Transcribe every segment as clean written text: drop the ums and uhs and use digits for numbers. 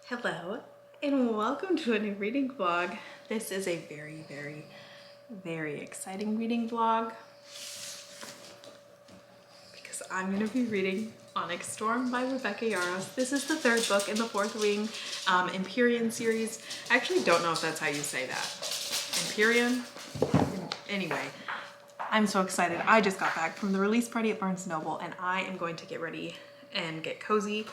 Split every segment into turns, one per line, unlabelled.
Hello and welcome to a new reading vlog. This is a very exciting reading vlog because I'm going to be reading Onyx Storm by Rebecca Yarros. This is the third book in the Fourth Wing Empyrean series. I actually don't know if that's how you say that. Empyrean? Anyway, I'm so excited. I just got back from the release party at Barnes & Noble and I am going to get ready and get cozy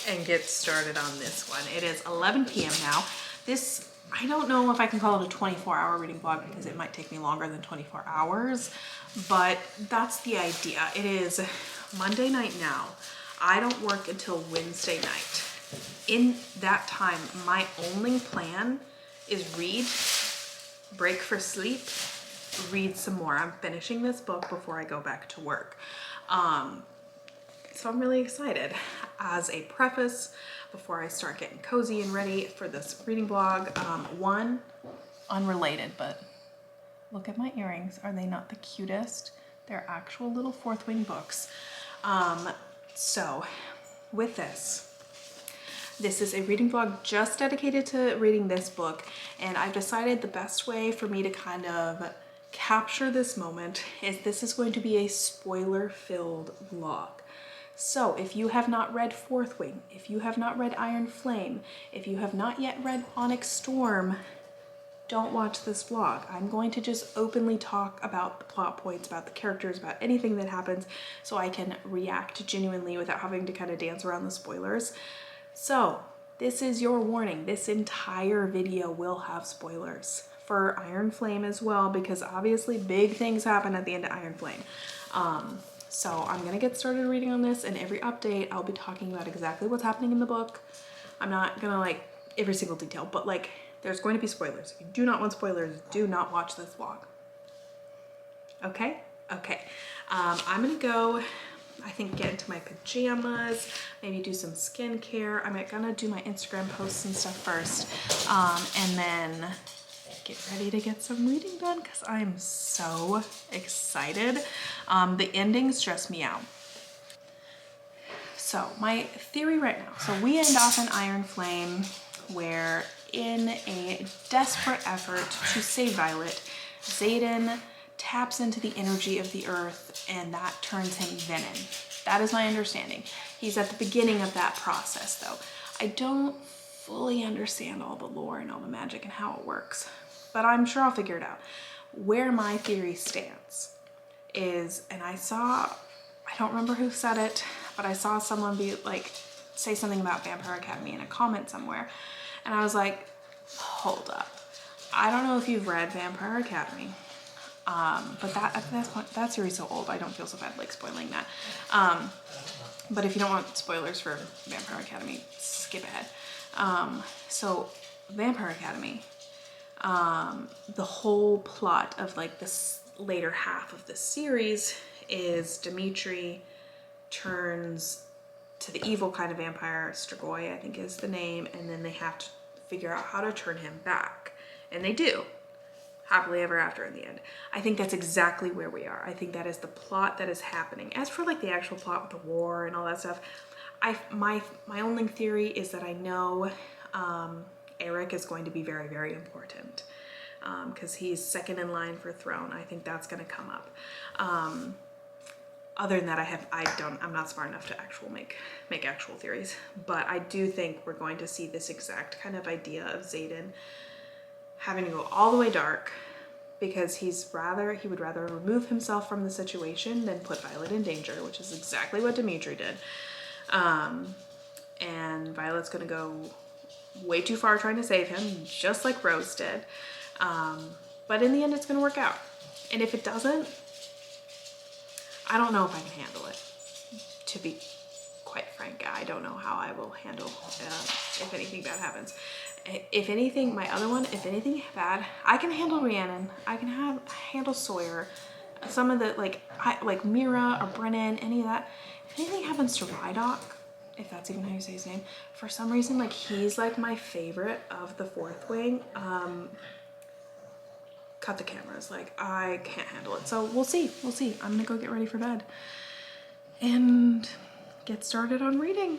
and get started on this one. It is 11 p.m. now. This, I don't know if I can call it a 24-hour reading vlog because it might take me longer than 24 hours, but that's the idea. It is Monday night now. I don't work until Wednesday night. In that time, my only plan is read, break for sleep, read some more. I'm finishing this book before I go back to work. So I'm really excited. As a preface, before I start getting cozy and ready for this reading vlog, one, unrelated, but look at my earrings. Are they not the cutest? They're actual little Fourth Wing books. So with this is a reading vlog just dedicated to reading this book, and I've decided the best way for me to kind of capture this moment is this is going to be a spoiler-filled vlog. So if you have not read Fourth Wing, if you have not read Iron Flame, if you have not yet read Onyx Storm, don't watch this vlog. I'm going to just openly talk about the plot points, about the characters, about anything that happens so I can react genuinely without having to kind of dance around the spoilers. So this is your warning. This entire video will have spoilers for Iron Flame as well, because obviously big things happen at the end of Iron Flame. So I'm gonna get started reading on this, and every update I'll be talking about exactly what's happening in the book. I'm not gonna like every single detail, but like there's going to be spoilers. If you do not want spoilers, do not watch this vlog. Okay? Okay. I'm gonna go, I think, get into my pajamas, maybe do some skincare. I'm gonna do my Instagram posts and stuff first, and then get ready to get some reading done because I'm so excited. The ending stressed me out. So my theory right now, so we end off in Iron Flame where in a desperate effort to save Violet, Xaden taps into the energy of the earth and that turns him venom. That is my understanding. He's at the beginning of that process though. I don't fully understand all the lore and all the magic and how it works, but I'm sure I'll figure it out. Where my theory stands is, and I don't remember who said it, but I saw someone say something about Vampire Academy in a comment somewhere. And I was like, hold up. I don't know if you've read Vampire Academy, but that series is so old, I don't feel so bad like spoiling that. But if you don't want spoilers for Vampire Academy, skip ahead. So Vampire Academy, the whole plot of like this later half of the series is Dimitri turns to the evil kind of vampire, Strigoi I think is the name, and then they have to figure out how to turn him back, and they do, happily ever after in the end. I think that's exactly where we are. I think that is the plot that is happening. As for like the actual plot with the war and all that stuff, my only theory is that I know Eric is going to be very important, because he's second in line for throne. I think that's going to come up. Other than that, I'm not smart enough to make actual theories, but I do think we're going to see this exact kind of idea of Xaden having to go all the way dark because he would rather remove himself from the situation than put Violet in danger, which is exactly what Dimitri did. And Violet's gonna go way too far trying to save him, just like Rose did. But in the end, it's gonna work out. And if it doesn't, I don't know if I can handle it, to be quite frank. I don't know how I will handle if anything bad happens. If anything, if anything bad, I can handle Rhiannon. I can handle Sawyer. Some of the, like Mira or Brennan, any of that. If anything happens to Rydok, if that's even how you say his name, for some reason, like he's like my favorite of the Fourth Wing. Cut the cameras, like I can't handle it. So we'll see. I'm gonna go get ready for bed and get started on reading.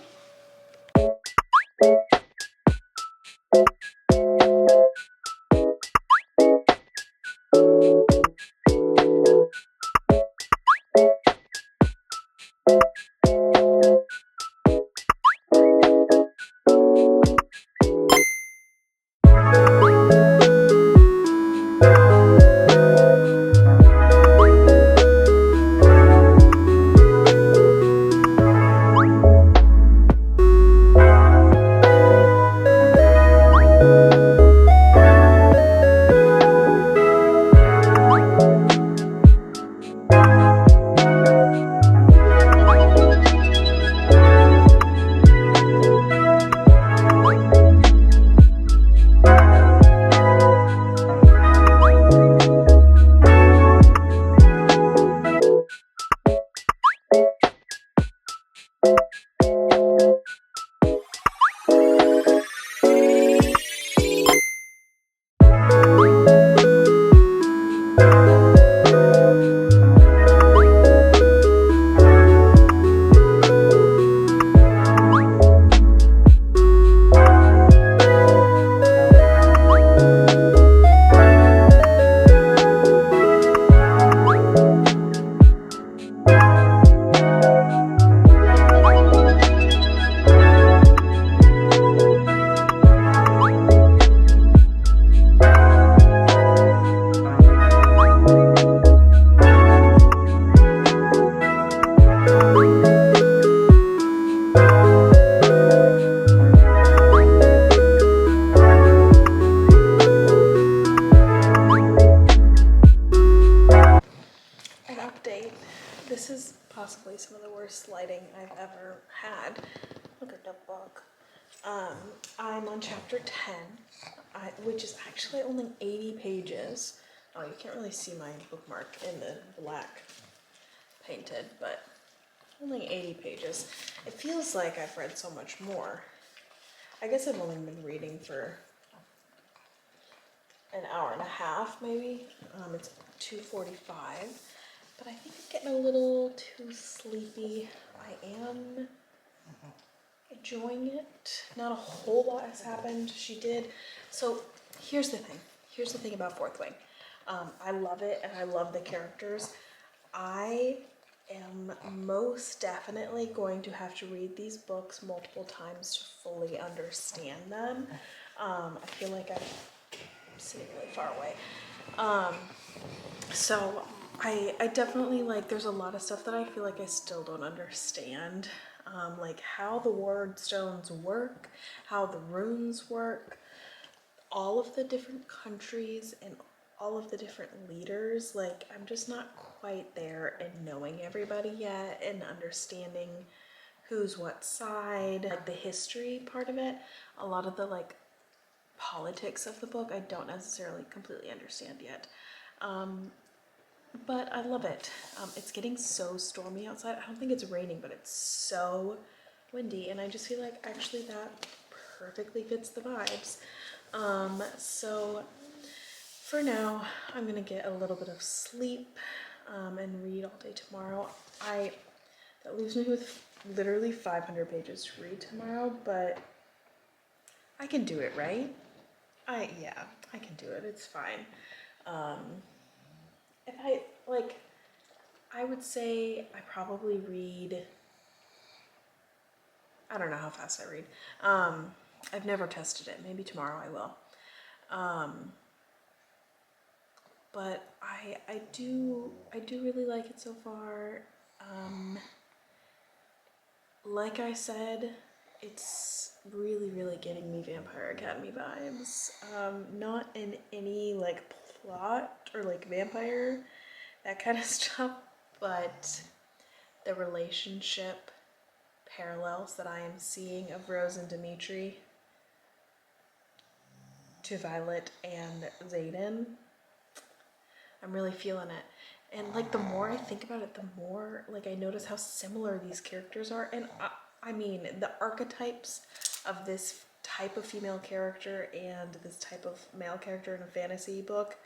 This is possibly some of the worst lighting I've ever had. Look at the book. I'm on chapter 10, which is actually only 80 pages. Oh, you can't really see my bookmark in the black painted, but only 80 pages. It feels like I've read so much more. I guess I've only been reading for an hour and a half, maybe. It's 2:45, but I think I'm getting a little too sleepy. I am enjoying it. Not a whole lot has happened. She did. So here's the thing. Here's the thing about Fourth Wing. I love it and I love the characters. I am most definitely going to have to read these books multiple times to fully understand them. I feel like I'm sitting really far away. So I definitely, like, there's a lot of stuff that I feel like I still don't understand. Like how the ward stones work, how the runes work, all of the different countries and all of the different leaders. Like, I'm just not quite there in knowing everybody yet and understanding who's what side, like the history part of it. A lot of the like politics of the book I don't necessarily completely understand yet. But I love it. It's getting so stormy outside. I don't think it's raining, but it's so windy, and I just feel like actually that perfectly fits the vibes. So for now, I'm gonna get a little bit of sleep and read all day tomorrow. That leaves me with literally 500 pages to read tomorrow, but I can do it, right? Yeah, I can do it. It's fine. If I would say I probably read, I don't know how fast I read. I've never tested it. Maybe tomorrow I will. But I do really like it so far. Like I said, it's really, really giving me Vampire Academy vibes. Not in any like plot or like vampire, that kind of stuff, but the relationship parallels that I am seeing of Rose and Dimitri to Violet and Xaden, I'm really feeling it. And like the more I think about it, the more like I notice how similar these characters are. And I mean, the archetypes of this type of female character and this type of male character in a fantasy book,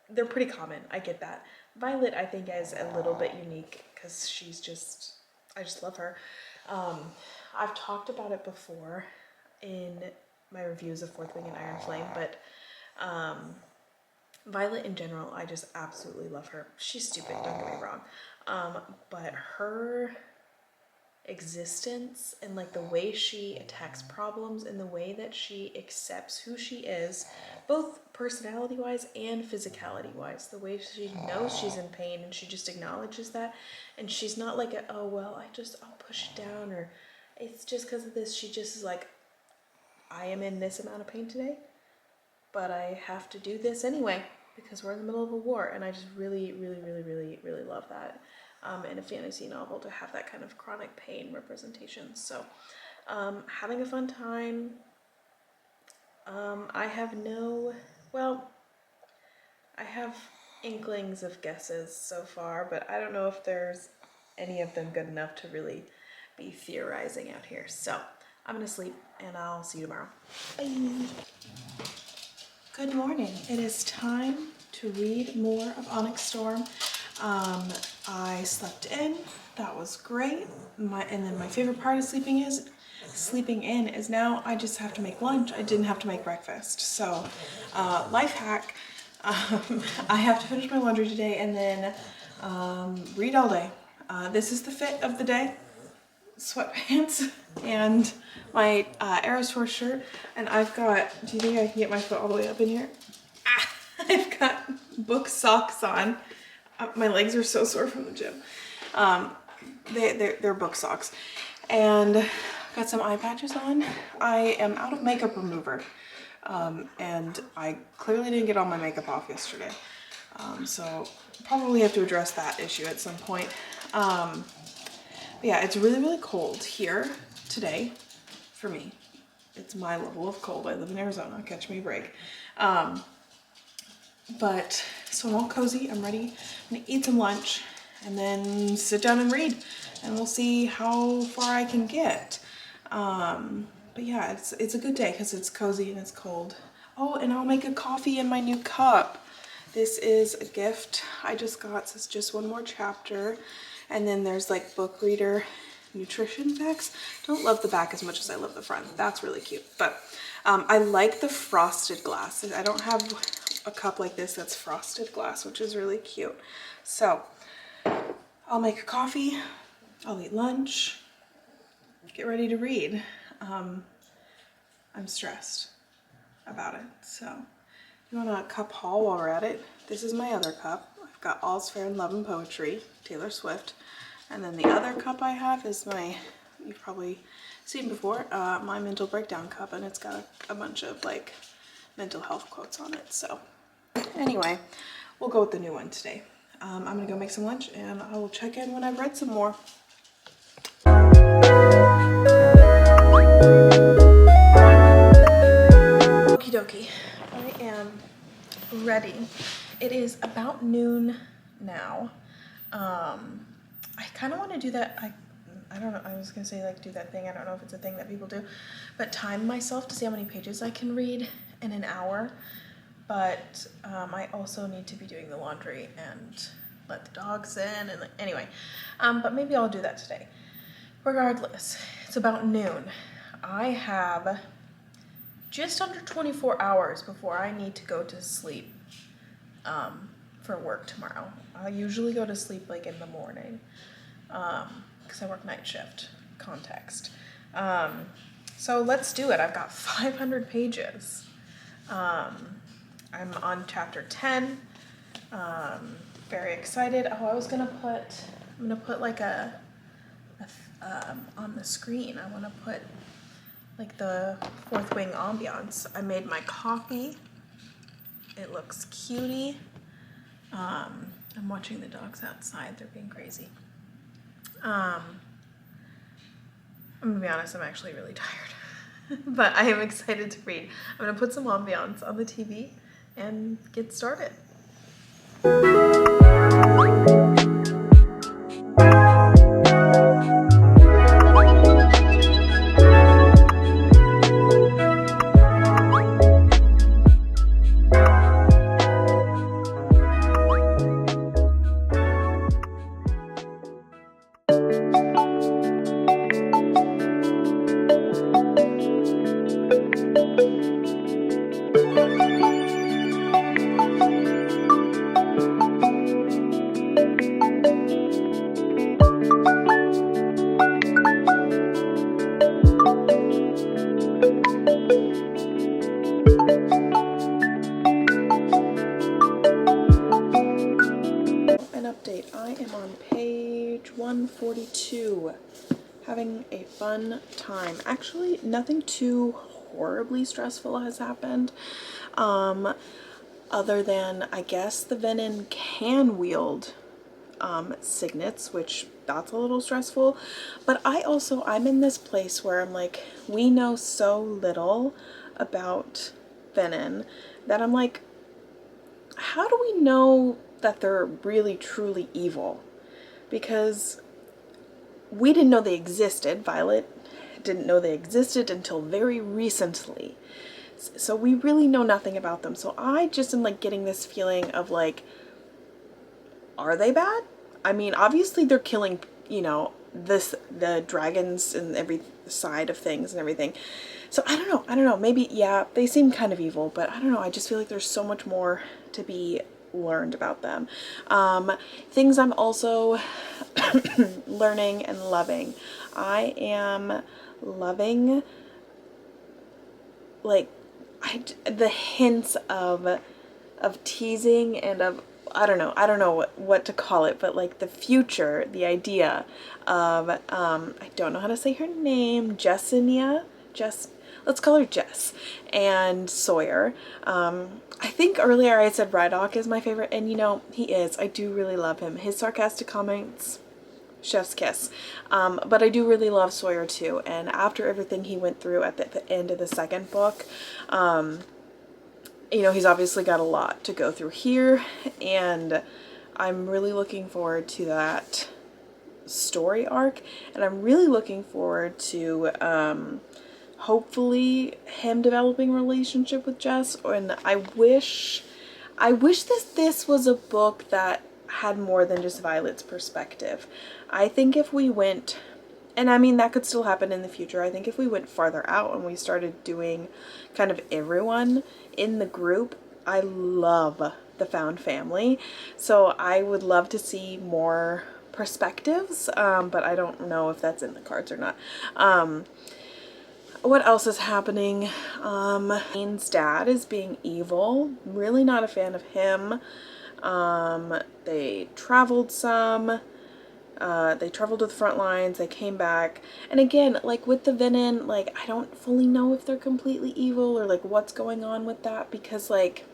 they're pretty common. I get that. Violet, I think, is a little bit unique because she's just, I just love her. I've talked about it before in my reviews of Fourth Wing and Iron Flame, but Violet in general, I just absolutely love her. She's stupid, don't get me wrong. But her existence and like the way she attacks problems and the way that she accepts who she is, both personality wise and physicality wise, the way she knows she's in pain and she just acknowledges that, and she's not like oh well, I'll push it down, or it's just because of this. She just is like, I am in this amount of pain today, but I have to do this anyway because we're in the middle of a war. And I just really, really, really, really, really love that in a fantasy novel, to have that kind of chronic pain representation. So having a fun time. I have inklings of guesses so far, but I don't know if there's any of them good enough to really be theorizing out here. So I'm gonna sleep and I'll see you tomorrow. Bye. Good morning. It is time to read more of Onyx Storm. I slept in. That was great. And then my favorite part of sleeping in is now I just have to make lunch. I didn't have to make breakfast. So life hack. I have to finish my laundry today and then read all day. This is the fit of the day. Sweatpants and my Aerosource shirt, and I've got, do you think I can get my foot all the way up in here? I've got book socks on. My legs are so sore from the gym. They're book socks, and got some eye patches on. I am out of makeup remover, and I clearly didn't get all my makeup off yesterday. So probably have to address that issue at some point. But yeah, it's really, really cold here today for me. It's my level of cold. I live in Arizona, catch me a break. But so I'm all cozy, I'm ready. I'm gonna eat some lunch and then sit down and read, and we'll see how far I can get. But yeah, it's a good day because it's cozy and it's cold. Oh, and I'll make a coffee in my new cup. This is a gift I just got. It says just one more chapter. And then there's like book reader nutrition facts. Don't love the back as much as I love the front. That's really cute. But I like the frosted glass. I don't have a cup like this that's frosted glass, which is really cute. So I'll make a coffee, I'll eat lunch, get ready to read. I'm stressed about it. So you want a cup haul while we're at it? This is my other cup. I've got All's Fair in Love and Poetry, Taylor Swift. And then the other cup I have is my, you've probably seen before, my mental breakdown cup, and it's got a bunch of like mental health quotes on it. So anyway, we'll go with the new one today. I'm gonna go make some lunch and I will check in when I've read some more. Okie dokie, I am ready. It is about noon now. I kind of want to do that. I don't know. I was gonna say like do that thing. I don't know if it's a thing that people do, but time myself to see how many pages I can read in an hour. But I also need to be doing the laundry and let the dogs in and anyway. But maybe I'll do that today. Regardless, it's about noon. I have just under 24 hours before I need to go to sleep for work tomorrow. I usually go to sleep like in the morning because I work night shift, context. So let's do it. I've got 500 pages. I'm on chapter 10. Very excited. Oh, I'm gonna put like on the screen, I want to put like the Fourth Wing ambiance. I made my coffee. It looks cutie. I'm watching the dogs outside. They're being crazy. I'm gonna be honest, I'm actually really tired, but I am excited to read. I'm gonna put some ambiance on the TV and get started. I am on page 142, having a fun time. Actually, nothing too horribly stressful has happened, other than I guess the Venom can wield signets, which that's a little stressful. But I'm in this place where I'm like, we know so little about Venom that I'm like, how do we know that they're really truly evil? Because we didn't know they existed. Violet didn't know they existed until very recently. So we really know nothing about them. So I just am like getting this feeling of like, are they bad? I mean, obviously they're killing, you know, the dragons and every side of things and everything. So I don't know. Maybe, yeah, they seem kind of evil, but I don't know. I just feel like there's so much more to be learned about them. Things I'm also learning and loving. I am loving like the hints of teasing and of I don't know what to call it, but like the future, the idea of I don't know how to say her name, Jessinia, let's call her Jess and Sawyer. I think earlier I said Ryddock is my favorite, and you know, he is. I do really love him. His sarcastic comments, chef's kiss. But I do really love Sawyer too, and after everything he went through at the end of the second book, you know, he's obviously got a lot to go through here, and I'm really looking forward to that story arc, and I'm really looking forward to hopefully him developing a relationship with Jess. And I wish this was a book that had more than just Violet's perspective. I think if we went, and I mean that could still happen in the future, I think if we went farther out and we started doing kind of everyone in the group, I love the found family, so I would love to see more perspectives, but I don't know if that's in the cards or not. What else is happening? Main's dad is being evil. Really not a fan of him. They traveled some. They traveled to the front lines. They came back. And again, like with the Venin, like I don't fully know if they're completely evil or like what's going on with that, because like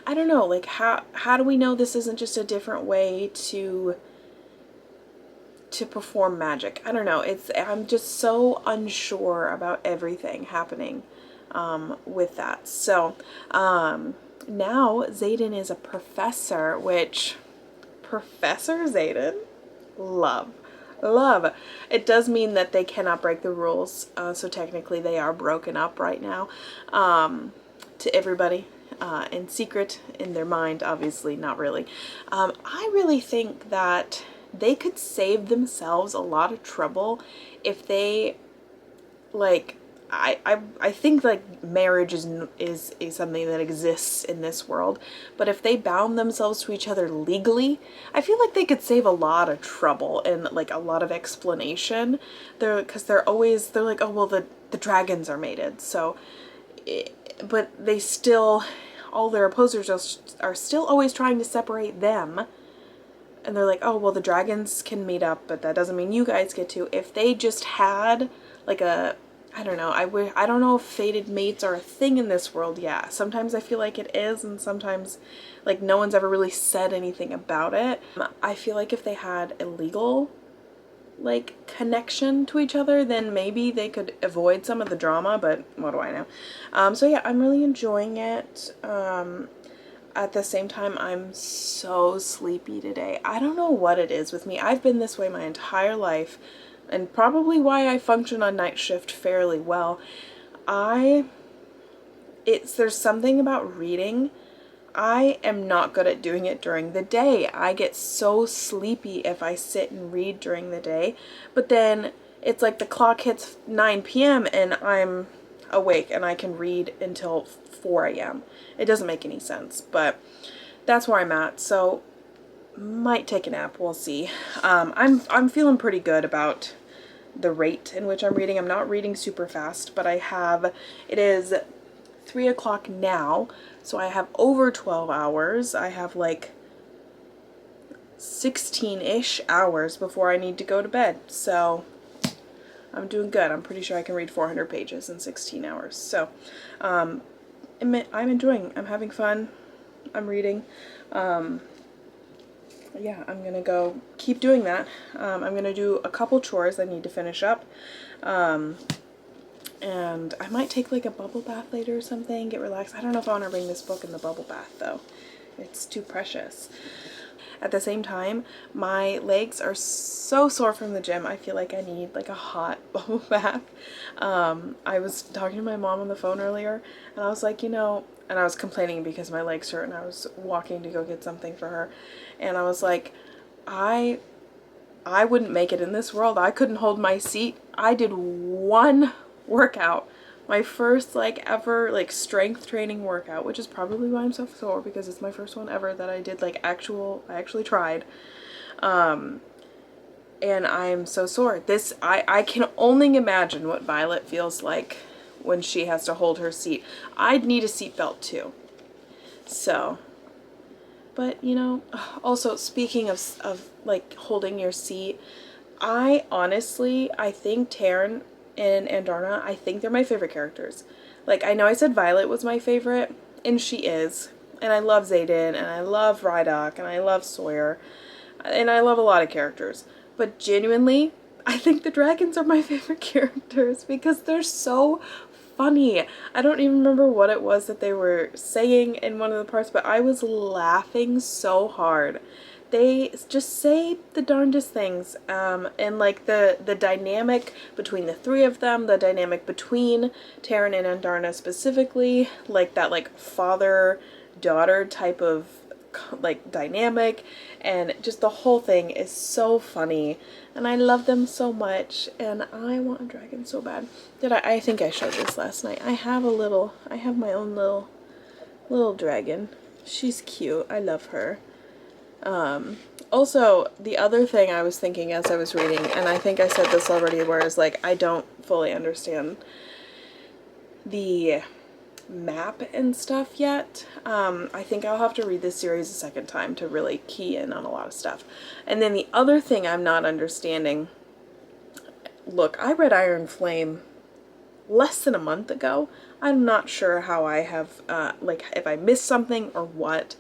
I don't know, like how do we know this isn't just a different way to perform magic? I don't know. I'm just so unsure about everything happening with that. So now Xaden is a professor, which Professor Xaden, love. It does mean that they cannot break the rules, so technically they are broken up right now to everybody in secret, in their mind, obviously not really. I really think that they could save themselves a lot of trouble if they, like, I think like marriage is something that exists in this world, but if they bound themselves to each other legally, I feel like they could save a lot of trouble and like a lot of explanation. Because they're like, oh well, the dragons are mated, so but they still, all their opposers are still always trying to separate them. And they're like, oh, well, the dragons can meet up, but that doesn't mean you guys get to. If they just had like I don't know, I don't know if fated mates are a thing in this world. Yeah, sometimes I feel like it is, and sometimes like no one's ever really said anything about it. I feel like if they had a legal like connection to each other, then maybe they could avoid some of the drama, but what do I know? So yeah, I'm really enjoying it. At the same time, I'm so sleepy today. I don't know what it is with me. I've been this way my entire life, and probably why I function on night shift fairly well. There's something about reading. I am not good at doing it during the day. I get so sleepy if I sit and read during the day, but then it's like the clock hits 9 p.m. and I'm awake and I can read until 4 a.m. It doesn't make any sense, but that's where I'm at. So might take a nap. We'll see. I'm feeling pretty good about the rate in which I'm reading. I'm not reading super fast, but it is 3 o'clock now, so I have over 12 hours. I have like 16-ish hours before I need to go to bed. So I'm doing good. I'm pretty sure I can read 400 pages in 16 hours. So I'm enjoying. I'm having fun. I'm reading. Yeah, I'm gonna go keep doing that. I'm gonna do a couple chores I need to finish up. And I might take like a bubble bath later or something, get relaxed. I don't know if I want to bring this book in the bubble bath though. It's too precious. At the same time, my legs are so sore from the gym. I feel like I need like a hot bubble bath. I was talking to my mom on the phone earlier, and I was like, you know, and I was complaining because my legs hurt, and I was walking to go get something for her, and I was like, I wouldn't make it in this world. I couldn't hold my seat. I did one workout, my first like ever like strength training workout, which is probably why I'm so sore, because it's my first one ever that I did like I actually tried, and I'm so sore. I can only imagine what Violet feels like when she has to hold her seat. I'd need a seatbelt too. So, but you know, also speaking of like holding your seat, I think Taryn and Andarna, I think they're my favorite characters. Like, I know I said Violet was my favorite, and she is. And I love Xaden, and I love Rhydock, and I love Sawyer, and I love a lot of characters. But genuinely, I think the dragons are my favorite characters because they're so funny. I don't even remember what it was that they were saying in one of the parts, but I was laughing so hard. They just say the darndest things, and like the dynamic between the three of them, the dynamic between Taryn and Andarna specifically, like that like father-daughter type of like dynamic, and just the whole thing is so funny, and I love them so much, and I want a dragon so bad. I think I showed this last night. I have my own little dragon. She's cute. I love her. Also, the other thing I was thinking as I was reading, and I think I said this already, whereas like I don't fully understand the map and stuff yet. I think I'll have to read this series a second time to really key in on a lot of stuff. And then the other thing I'm not understanding, look, I read Iron Flame less than a month ago. I'm not sure how I have, like if I missed something or what,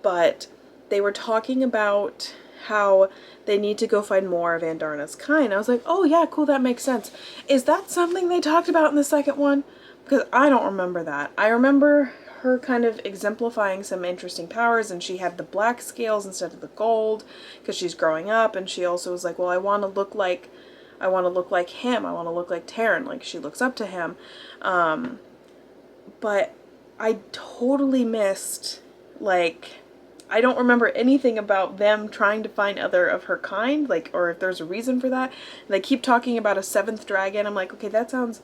but they were talking about how they need to go find more of Andarna's kind. I was like, oh yeah, cool, that makes sense. Is that something they talked about in the second one? Because I don't remember that. I remember her kind of exemplifying some interesting powers, and she had the black scales instead of the gold because she's growing up, and she also was like, well, I want to look like him. I want to look like Taryn, like she looks up to him. But I totally missed, like, I don't remember anything about them trying to find other of her kind, like, or if there's a reason for that. And they keep talking about a 7th dragon. I'm like, okay, that sounds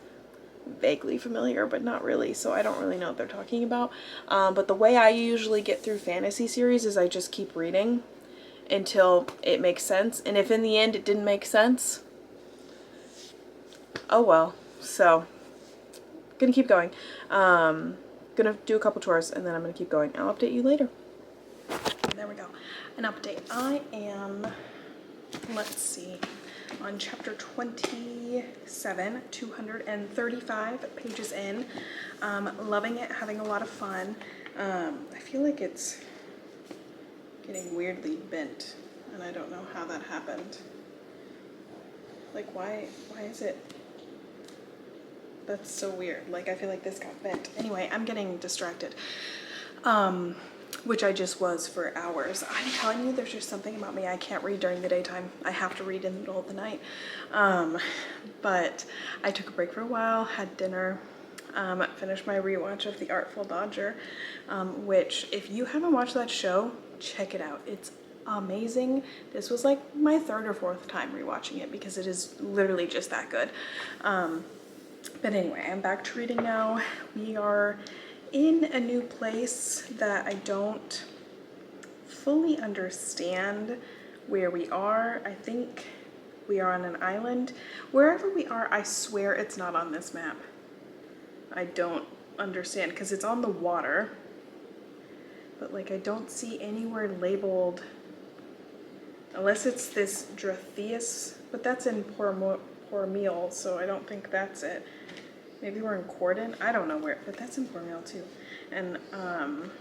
vaguely familiar, but not really, so I don't really know what they're talking about. But the way I usually get through fantasy series is I just keep reading until it makes sense. And if in the end it didn't make sense, oh well. So, gonna keep going. Gonna do a couple chores, and then I'm gonna keep going. I'll update you later. There we go. An update. I am, let's see, on chapter 27, 235 pages in. Loving it, having a lot of fun. I feel like it's getting weirdly bent, and I don't know how that happened. Like, why is it? That's so weird. Like, I feel like this got bent. Anyway, I'm getting distracted. Which I just was for hours. I'm telling you, there's just something about me. I can't read during the daytime. I have to read in the middle of the night. But I took a break for a while, had dinner, finished my rewatch of The Artful Dodger, which if you haven't watched that show, check it out. It's amazing. This was like my 3rd or 4th time rewatching it because it is literally just that good. But anyway, I'm back to reading now. We are in a new place that I don't fully understand where we are. I think we are on an island. Wherever we are, I swear it's not on this map. I don't understand because it's on the water, but like I don't see anywhere labeled, unless it's this Dratheus, but that's in Pormeal, so I don't think that's it. Maybe we're in Corden. I don't know where, but that's in Pormeal too. And I'm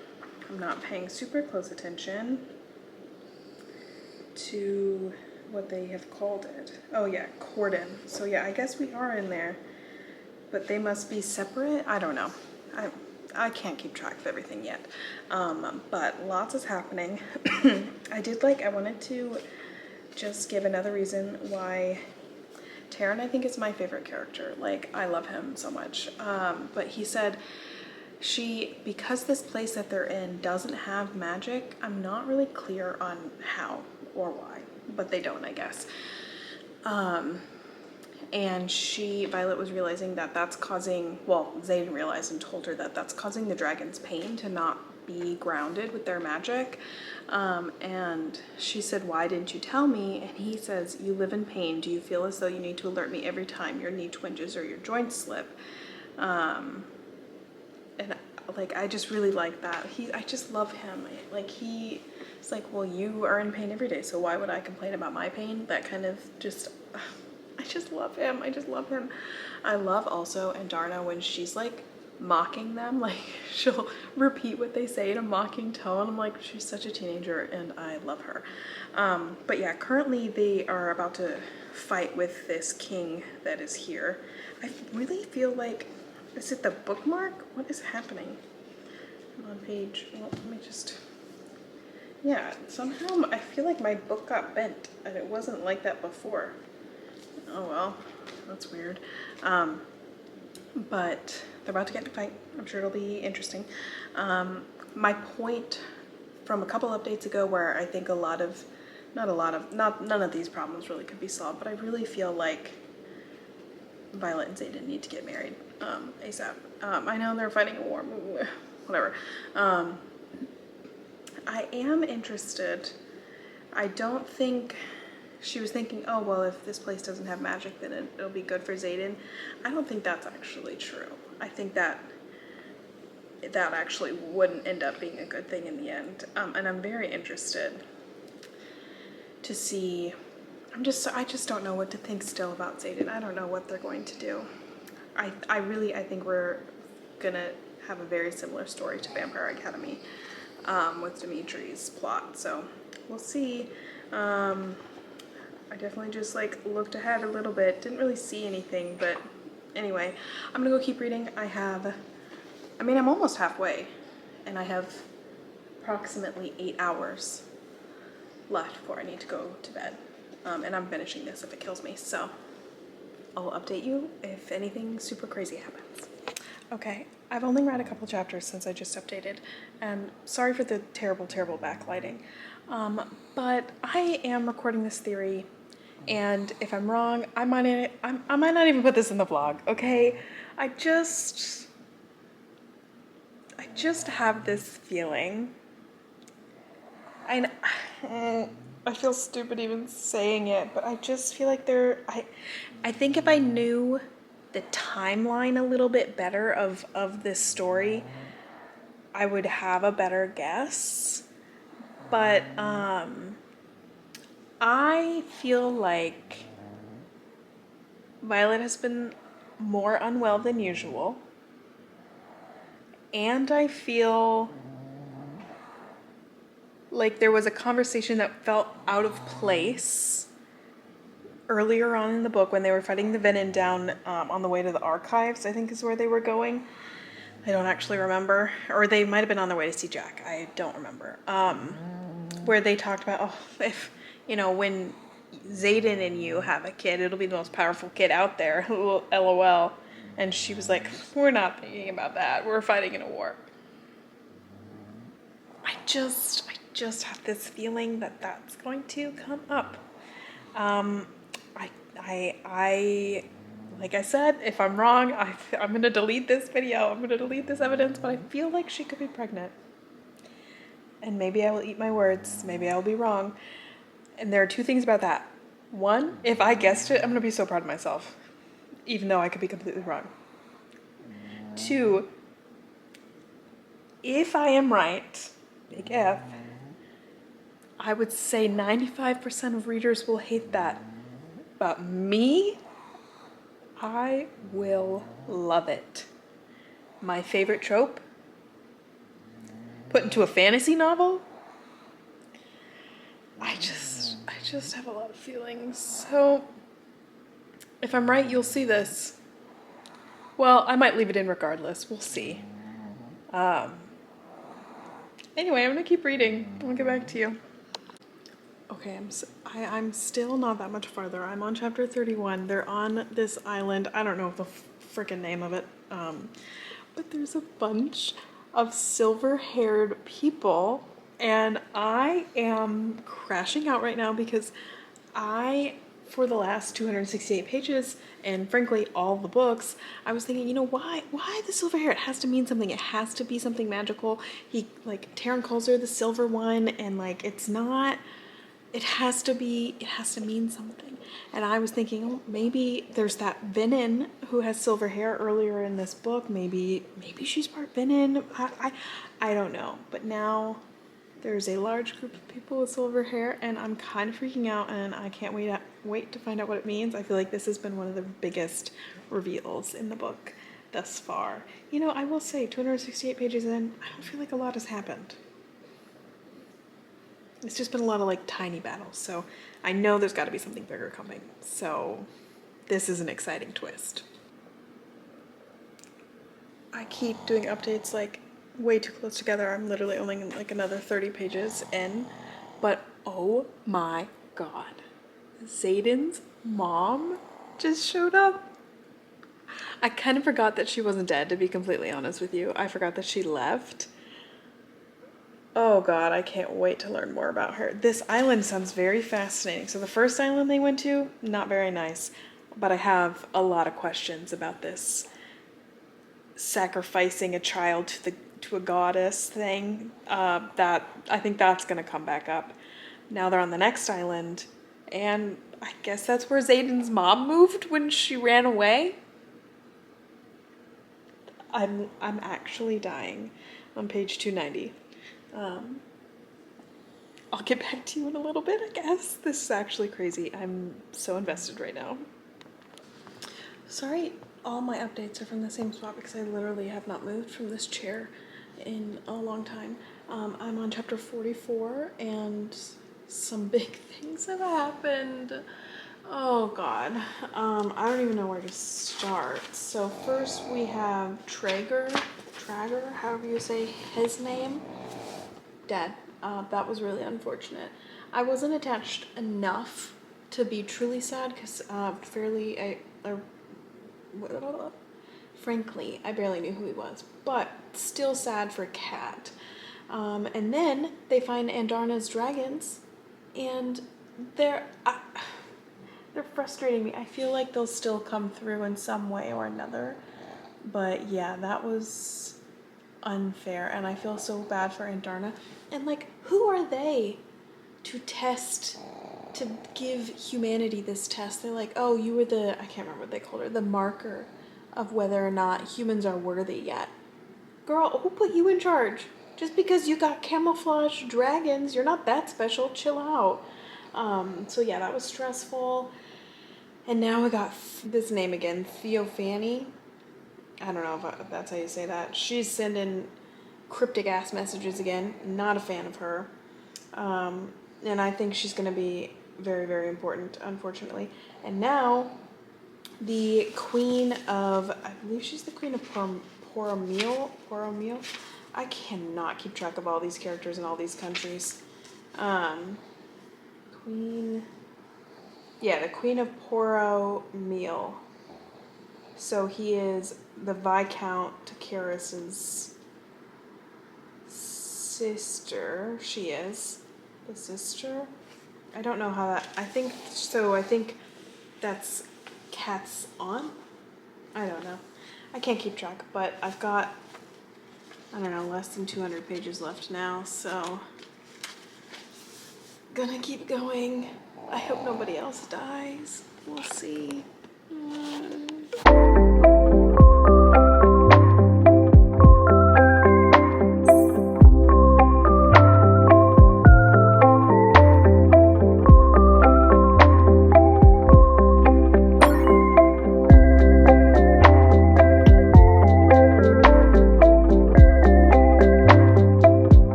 not paying super close attention to what they have called it. Oh yeah, Corden. So yeah, I guess we are in there, but they must be separate. I don't know. I can't keep track of everything yet. But lots is happening. I wanted to just give another reason why Taryn, I think, is my favorite character. Like, I love him so much. But he said because this place that they're in doesn't have magic, I'm not really clear on how or why, but they don't, I guess. And Violet was realizing that that's causing, well, Xaden realized and told her that that's causing the dragons pain to not be grounded with their magic. And she said, why didn't you tell me? And he says, you live in pain. Do you feel as though you need to alert me every time your knee twinges or your joints slip? And like, I just really like that. I just love him. Like, it's like, well, you are in pain every day, so why would I complain about my pain? That kind of just, I just love him. I just love him. I love also Andarna when she's like mocking them, like she'll repeat what they say in a mocking tone. I'm like, she's such a teenager and I love her. But yeah, currently they are about to fight with this king that is here. I really feel like, is it the bookmark? What is happening? I'm on page, well, let me just, yeah, somehow I feel like my book got bent and it wasn't like that before. Oh well, that's weird. But they're about to get in a fight. I'm sure it'll be interesting. My point from a couple updates ago where I think none of these problems really could be solved, but I really feel like Violet and Xaden need to get married ASAP. I know they're fighting a war, whatever. I am interested. I don't think she was thinking, oh, well, if this place doesn't have magic, then it'll be good for Xaden. I don't think that's actually true. I think that actually wouldn't end up being a good thing in the end. And I'm very interested to see. I just don't know what to think still about Xaden. I don't know what they're going to do. I think we're gonna have a very similar story to Vampire Academy with Dimitri's plot. So we'll see. I definitely just like looked ahead a little bit. Didn't really see anything, but anyway, I'm gonna go keep reading. I'm almost halfway and I have approximately 8 hours left before I need to go to bed. And I'm finishing this if it kills me. So I'll update you if anything super crazy happens. Okay, I've only read a couple chapters since I just updated, and sorry for the terrible, terrible backlighting. But I am recording this theory, and if I'm wrong, I might not even put this in the vlog, okay? I just have this feeling, and I feel stupid even saying it, but I just feel like I think if I knew the timeline a little bit better of this story, I would have a better guess. But I feel like Violet has been more unwell than usual. And I feel like there was a conversation that felt out of place earlier on in the book when they were fighting the Venom down on the way to the archives, I think is where they were going. I don't actually remember. Or they might have been on their way to see Jack. I don't remember. Where they talked about, oh, if, when Xaden and you have a kid, it'll be the most powerful kid out there. LOL. And she was like, we're not thinking about that. We're fighting in a war. I just have this feeling that that's going to come up. I like I said, if I'm wrong, I'm going to delete this video. I'm going to delete this evidence, but I feel like she could be pregnant. And maybe I will eat my words. Maybe I'll be wrong. And there are two things about that. One, if I guessed it, I'm going to be so proud of myself, even though I could be completely wrong. Two, if I am right, big F, I would say 95% of readers will hate that. But me, I will love it. My favorite trope? Put into a fantasy novel? I just have a lot of feelings. So, if I'm right, you'll see this. Well, I might leave it in regardless. We'll see. Anyway, I'm gonna keep reading. I'll get back to you. Okay, I'm still not that much farther. I'm on chapter 31. They're on this island. I don't know the frickin' name of it. But there's a bunch of silver-haired people, and I am crashing out right now because for the last 268 pages, and frankly, all the books, I was thinking, why the silver hair? It has to mean something. It has to be something magical. Taryn calls her the silver one, and it's not. It has to mean something. And I was thinking, oh, maybe there's that Venom who has silver hair earlier in this book. Maybe she's part Venom. I don't know. But now There's a large group of people with silver hair, and I'm kind of freaking out, and I can't wait to find out what it means. I feel like this has been one of the biggest reveals in the book thus far. You know, I will say, 268 pages in, I don't feel like a lot has happened. It's just been a lot of like tiny battles, so I know there's got to be something bigger coming. So this is an exciting twist. I keep doing updates like way too close together. I'm literally only like another 30 pages in, but oh my god, Xaden's mom just showed up. I kind of forgot that she wasn't dead, to be completely honest with you. I forgot that she left. Oh god, I can't wait to learn more about her. This island sounds very fascinating. So the first island they went to, not very nice, but I have a lot of questions about this sacrificing a child to a goddess thing. That I think that's gonna come back up. Now they're on the next island, and I guess that's where Xaden's mom moved when she ran away. I'm actually dying on page 290. I'll get back to you in a little bit, I guess. This is actually crazy. I'm so invested right now. Sorry, all my updates are from the same spot because I literally have not moved from this chair in a long time. I'm on chapter 44 and some big things have happened. Oh god. I don't even know where to start. So first we have Traeger, however you say his name, dead. That was really unfortunate. I wasn't attached enough to be truly sad because frankly, I barely knew who he was, but still sad for Kat. And then they find Andarna's dragons, and they're frustrating me. I feel like they'll still come through in some way or another, but yeah, that was unfair, and I feel so bad for Andarna. And like, who are they to give humanity this test? They're like, oh, you were I can't remember what they called her, the marker of whether or not humans are worthy yet. Girl, who put you in charge? Just because you got camouflage dragons, you're not that special, chill out. So yeah, that was stressful. And now we got this name again, Theophany. I don't know if that's how you say that. She's sending cryptic ass messages again. Not a fan of her. And I think she's going to be very, very important, unfortunately. And now the queen of, I believe she's the queen of Poromil. I cannot keep track of all these characters in all these countries. The queen of Poromil. So he is the Viscount Takeris's sister. She is the sister. I don't know how that. I think that's Kat's aunt. I don't know. I can't keep track, but I've got, I don't know, less than 200 pages left now, so gonna keep going. I hope nobody else dies. We'll see.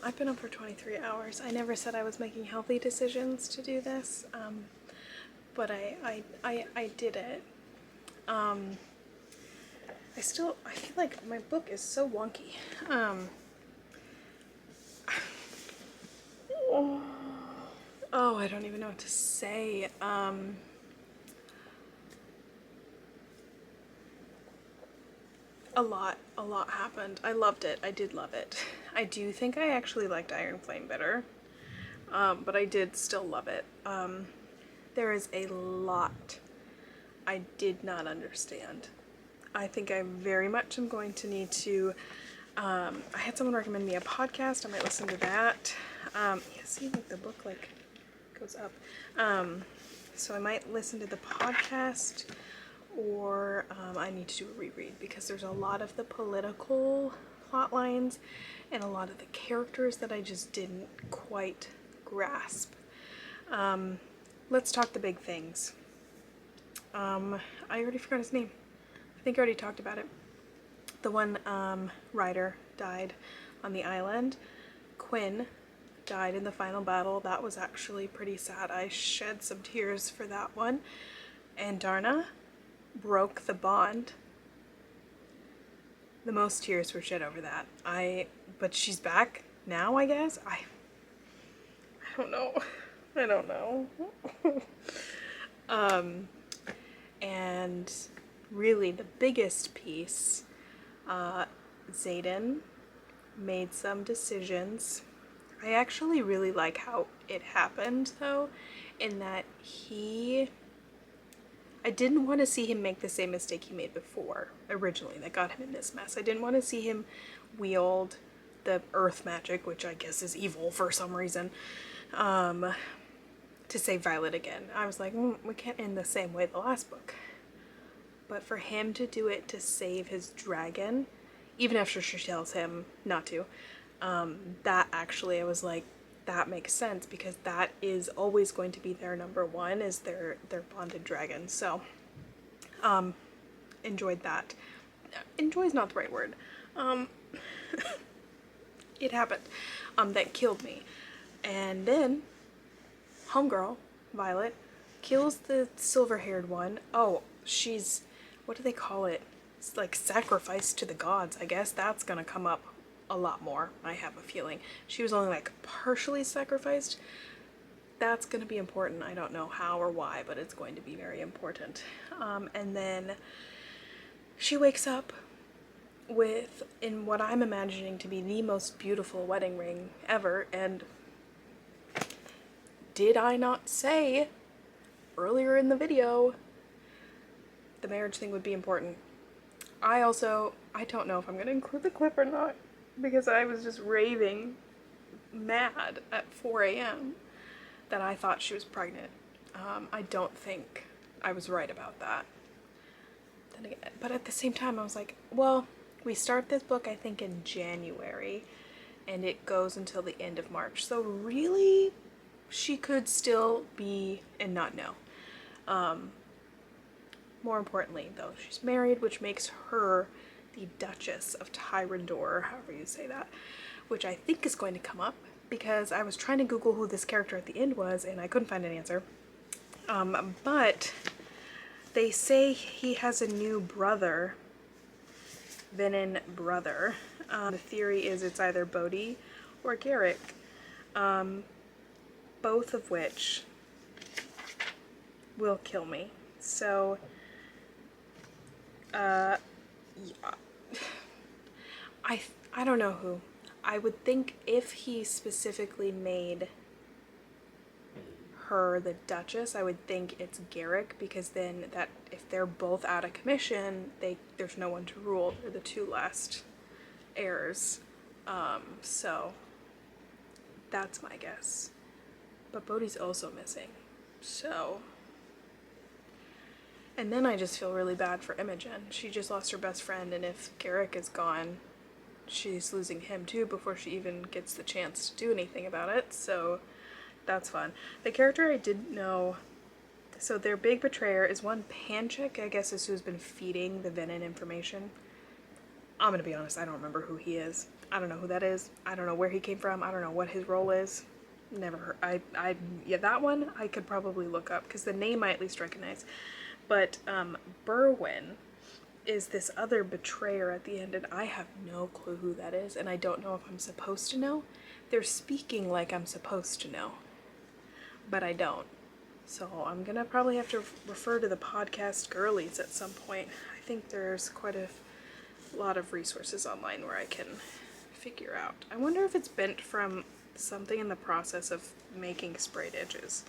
I've been up for 23 hours. I never said I was making healthy decisions to do this, but I did it. I feel like my book is so wonky. I don't even know what to say. A lot happened. I loved it. I did love it. I do think I actually liked Iron Flame better. but I did still love it. There is a lot I did not understand. I think I very much am going to need to, I had someone recommend me a podcast. I might listen to that. Yeah, see, like the book like goes up. So I might listen to the podcast, or I need to do a reread, because there's a lot of the political plot lines and a lot of the characters that I just didn't quite grasp. Let's talk the big things. I already forgot his name. I think I already talked about it. The one rider died on the island. Quinn died in the final battle. That was actually pretty sad. I shed some tears for that one. And Darna broke the bond. The most tears were shed over that. But she's back now, I guess. I don't know. I don't know. And really the biggest piece, Xaden made some decisions. I actually really like how it happened, though, in that I didn't want to see him make the same mistake he made before, originally, that got him in this mess. I didn't want to see him wield the earth magic, which I guess is evil for some reason, to save Violet again. I was like, we can't end the same way the last book. But for him to do it to save his dragon, even after she tells him not to, that actually, I was like, that makes sense, because that is always going to be their number one, is their bonded dragon. So, enjoyed that. Enjoy is not the right word. It happened. That killed me. And then, homegirl, Violet, kills the silver-haired one. Oh, she's, what do they call it? It's like sacrificed to the gods, I guess. That's gonna come up a lot more, I have a feeling. She was only like partially sacrificed. That's gonna be important. I don't know how or why, but it's going to be very important. And then she wakes up with, in what I'm imagining to be the most beautiful wedding ring ever, and did I not say earlier in the video the marriage thing would be important? I don't know if I'm gonna include the clip or not, because I was just raving mad at 4 a.m. that I thought she was pregnant. I don't think I was right about that. Then again, but at the same time, I was like, well, we start this book, I think, in January, and it goes until the end of March. So really, she could still be and not know. More importantly, though, she's married, which makes her the Duchess of Tyrandor, however you say that, which I think is going to come up, because I was trying to Google who this character at the end was, and I couldn't find an answer. But they say he has a new brother, Venin brother. The theory is it's either Bodhi or Garrick, both of which will kill me. So, yeah. I don't know who. I would think if he specifically made her the Duchess, I would think it's Garrick, because then that, if they're both out of commission, there's no one to rule. They're the two last heirs. So that's my guess. But Bodhi's also missing. So, and then I just feel really bad for Imogen. She just lost her best friend, and if Garrick is gone, she's losing him too before she even gets the chance to do anything about it. So that's fun. The character I didn't know, so their big betrayer is one Panchik, I guess, is who's been feeding the Venin information. I'm gonna be honest, I don't remember who he is. I don't know who that is. I don't know where he came from. I don't know what his role is. Never heard. Yeah, that one I could probably look up, because the name I at least recognize. But Berwyn is this other betrayer at the end, and I have no clue who that is, and I don't know if I'm supposed to know. They're speaking like I'm supposed to know, but I don't. So I'm gonna probably have to refer to the podcast girlies at some point. I think there's quite a lot of resources online where I can figure out. I wonder if it's bent from something in the process of making sprayed edges.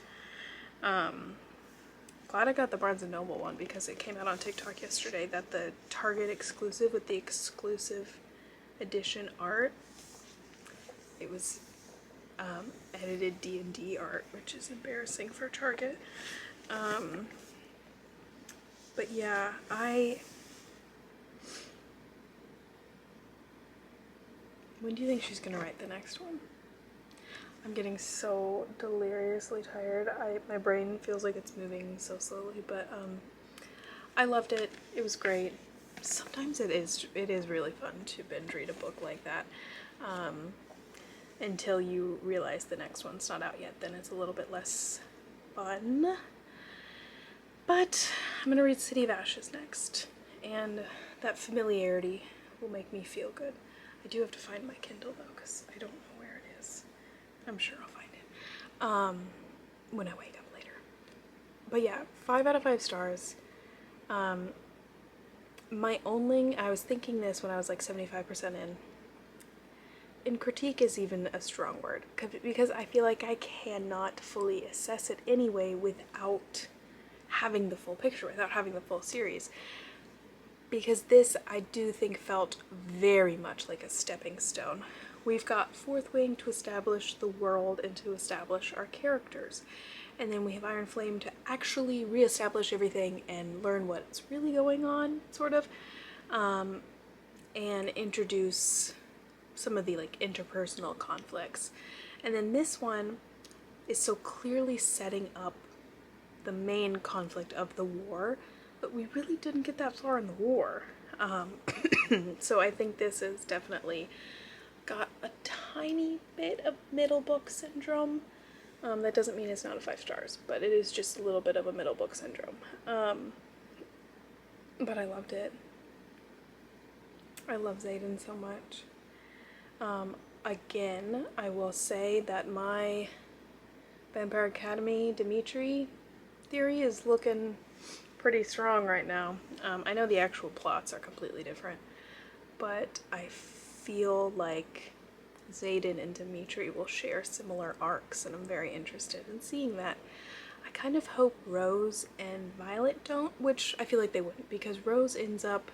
Glad I got the Barnes & Noble one because it came out on TikTok yesterday that the Target exclusive with the exclusive edition art, it was edited D&D art, which is embarrassing for Target. But yeah, when do you think she's gonna write the next one? I'm getting so deliriously tired. My brain feels like it's moving so slowly, but I loved it. It was great. Sometimes it is really fun to binge read a book like that. Until you realize the next one's not out yet, then it's a little bit less fun. But I'm gonna read City of Ashes next, and that familiarity will make me feel good. I do have to find my Kindle though, because I don't know where it is. I'm sure I'll find it when I wake up later. But yeah, 5 out of 5 stars. My only, I was thinking this when I was like 75% in. And critique is even a strong word, because I feel like I cannot fully assess it anyway without having the full picture, without having the full series. Because this, I do think, felt very much like a stepping stone. We've got Fourth Wing to establish the world and to establish our characters. And then we have Iron Flame to actually reestablish everything and learn what's really going on, sort of. And introduce some of the like interpersonal conflicts. And then this one is so clearly setting up the main conflict of the war, but we really didn't get that far in the war. So I think this has definitely got a tiny bit of middle book syndrome. That doesn't mean it's not a 5 stars, but it is just a little bit of a middle book syndrome. But I loved it. I love Xaden so much. Again, I will say that my Vampire Academy Dimitri theory is looking pretty strong right now. I know the actual plots are completely different, but I feel like Xaden and Dimitri will share similar arcs, and I'm very interested in seeing that. I kind of hope Rose and Violet don't, which I feel like they wouldn't, because Rose ends up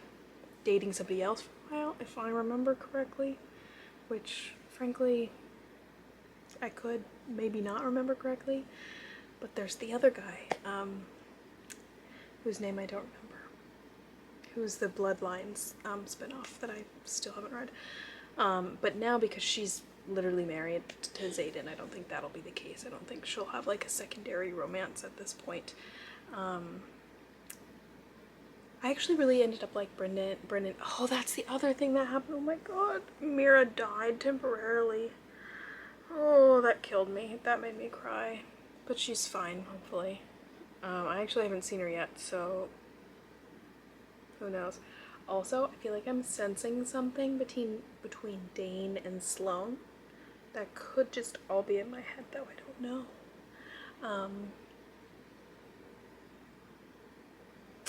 dating somebody else for a while, if I remember correctly, which frankly I could maybe not remember correctly. But there's the other guy, whose name I don't remember, who's the Bloodlines spinoff that I still haven't read. But now, because she's literally married to Xaden, I don't think that'll be the case. I don't think she'll have like a secondary romance at this point. I actually really ended up like Brendan. Oh, that's the other thing that happened. Oh my god. Mira died temporarily. Oh, that killed me. That made me cry. But she's fine, hopefully. I actually haven't seen her yet, so who knows. Also, I feel like I'm sensing something between Dane and Sloane. That could just all be in my head, though. I don't know.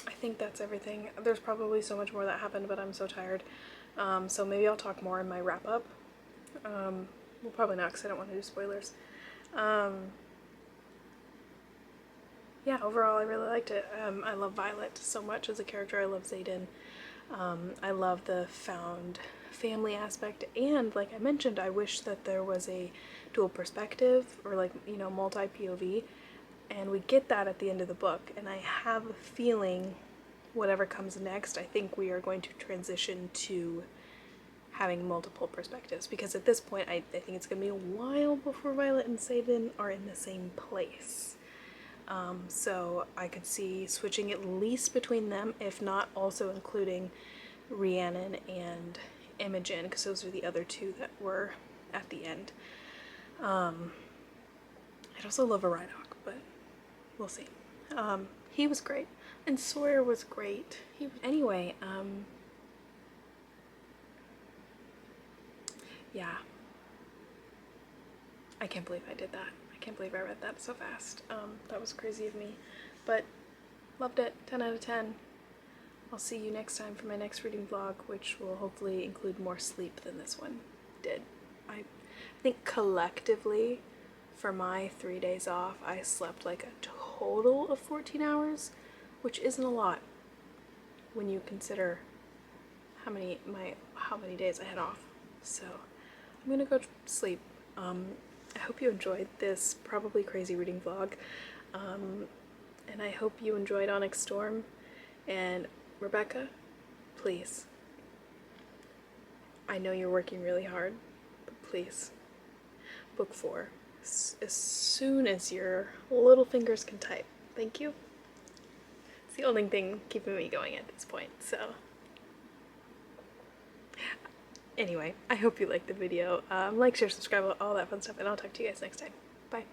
I think that's everything. There's probably so much more that happened, but I'm so tired. So maybe I'll talk more in my wrap-up. Well, probably not, because I don't want to do spoilers. Yeah, overall I really liked it. I love Violet so much as a character. I love Xaden. I love the found family aspect, and like I mentioned, I wish that there was a dual perspective, or like, you know, multi-POV, and we get that at the end of the book, and I have a feeling whatever comes next, I think we are going to transition to having multiple perspectives, because at this point I think it's going to be a while before Violet and Xaden are in the same place. So I could see switching at least between them, if not also including Rhiannon and Imogen, because those are the other two that were at the end. I'd also love a Rhinoc, but we'll see. He was great, and Sawyer was great. Anyway, yeah. I can't believe I did that. I can't believe I read that so fast. That was crazy of me, but loved it. 10 out of 10. I'll see you next time for my next reading vlog, which will hopefully include more sleep than this one did. I think collectively for my 3 days off, I slept like a total of 14 hours, which isn't a lot when you consider how many days I had off. So I'm gonna go sleep. I hope you enjoyed this probably crazy reading vlog, and I hope you enjoyed Onyx Storm. And Rebecca, please, I know you're working really hard, but please, book 4 as soon as your little fingers can type. Thank you. It's the only thing keeping me going at this point, so. Anyway, I hope you liked the video. Like, share, subscribe, all that fun stuff, and I'll talk to you guys next time. Bye.